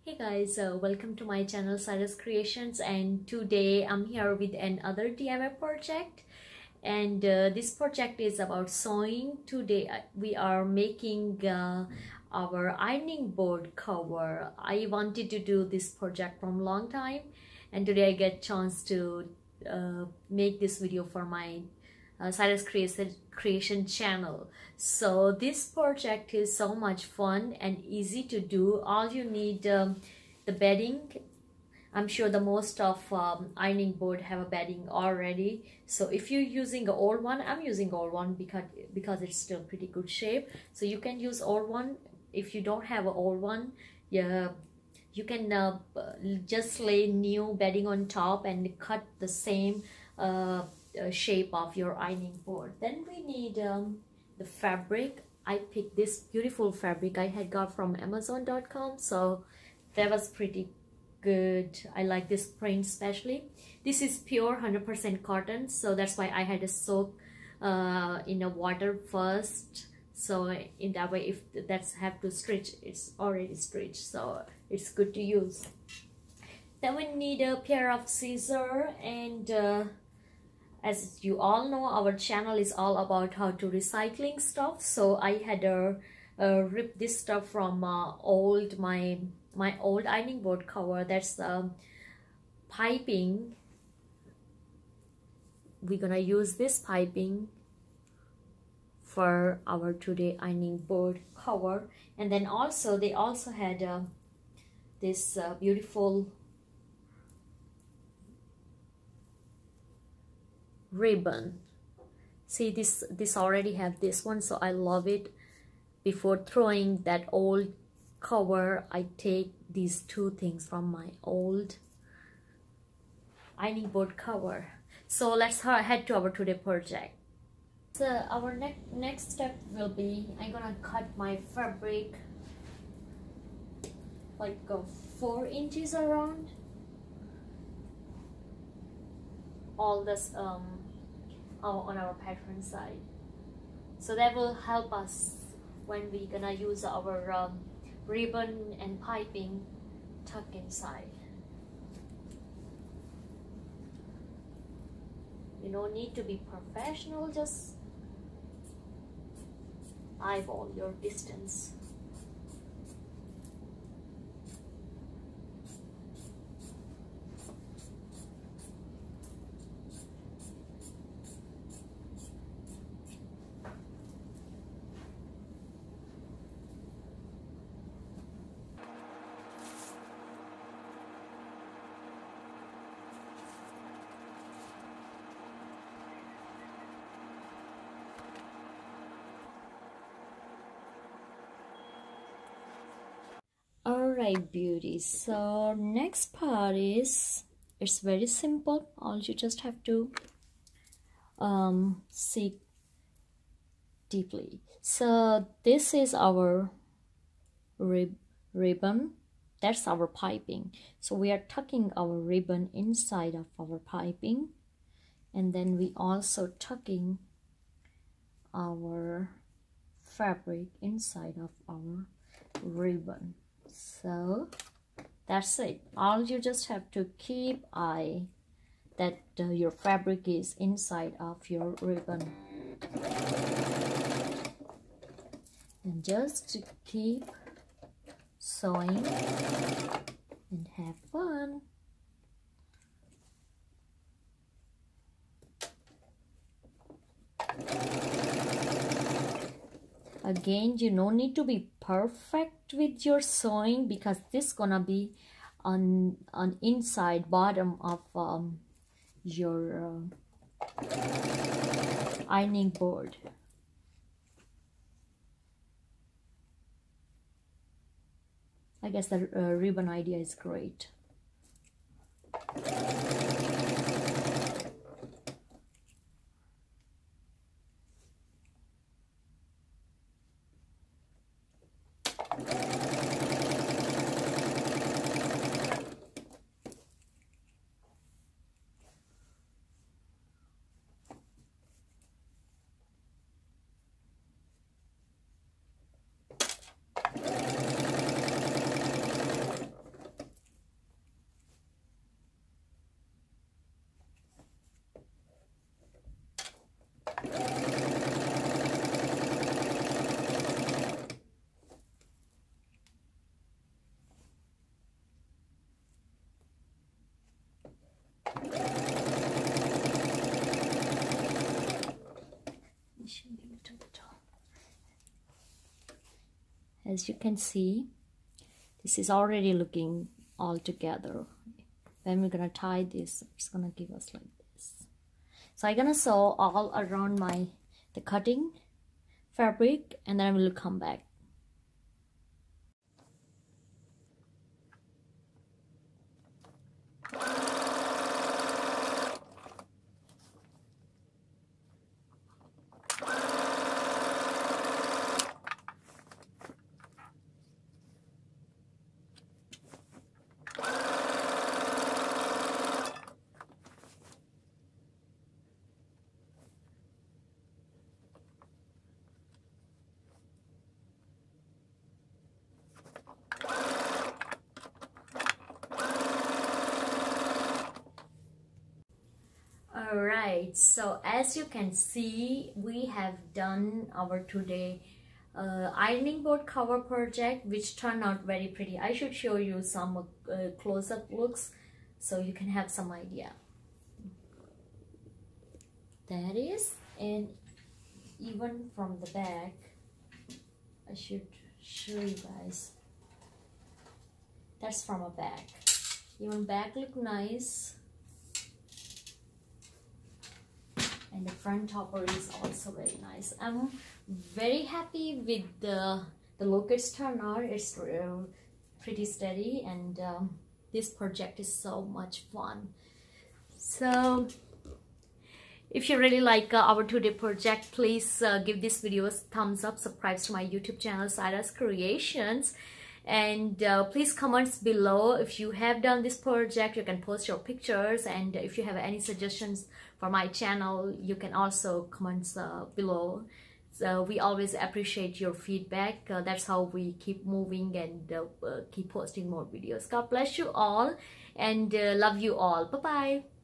Hey guys, welcome to my channel Cyrus Creations, and today I'm here with another DIY project, and this project is about sewing. Today we are making our ironing board cover. I wanted to do this project from long time, and today I get chance to make this video for my Cyrus Creation channel. So this project is so much fun and easy to do. All you need the bedding. I'm sure the most of ironing board have a bedding already. So if you're using an old one, I'm using old one because it's still pretty good shape. So you can use old one. If you don't have an old one, yeah, you can just lay new bedding on top and cut the same shape of your ironing board. Then we need the fabric. I picked this beautiful fabric I had got from Amazon.com, so that was pretty good. I like this print especially. This is pure 100% cotton, so that's why I had to soak in the water first. So in that way, if that's have to stretch, it's already stretched, so it's good to use. Then we need a pair of scissors, and as you all know, our channel is all about how to recycling stuff. So I had to rip this stuff from my old ironing board cover. That's piping. We're gonna use this piping for our today ironing board cover. And then also they also had this beautiful ribbon. See, this already have this one, so I love it. Before throwing that old cover, I take these two things from my old ironing board cover. So let's head to our today project. So our next step will be, I'm gonna cut my fabric like 4 inches around all this on our pattern side. So that will help us when we're gonna use our ribbon and piping tuck inside. You don't need to be professional, just eyeball your distance. Alright beauties, so next part is, it's very simple. All you just have to see deeply. So this is our ribbon, that's our piping. So we are tucking our ribbon inside of our piping, and then we also tucking our fabric inside of our ribbon. So that's it. All you just have to keep eye that your fabric is inside of your ribbon, and just keep sewing and have fun. Again, you don't need to be perfect with your sewing, because this gonna be on inside bottom of your ironing board. I guess the ribbon idea is great. As you can see, this is already looking all together. When we're gonna tie this, it's gonna give us like this. So I'm gonna sew all around the cutting fabric, and then I will come back. Alright, so as you can see, we have done our today ironing board cover project, which turned out very pretty. I should show you some close-up looks so you can have some idea. That is, and even from the back, I should show you guys. That's from a back. Even back look nice. And the front topper is also very nice. I'm very happy with the look it's turned out. It's pretty steady, and this project is so much fun. So if you really like our today project, please give this video a thumbs up, subscribe to my YouTube channel Cyrus Creations, and please comment below if you have done this project. You can post your pictures, and if you have any suggestions for my channel, you can also comment below. So we always appreciate your feedback. That's how we keep moving and keep posting more videos. God bless you all, and love you all. Bye bye.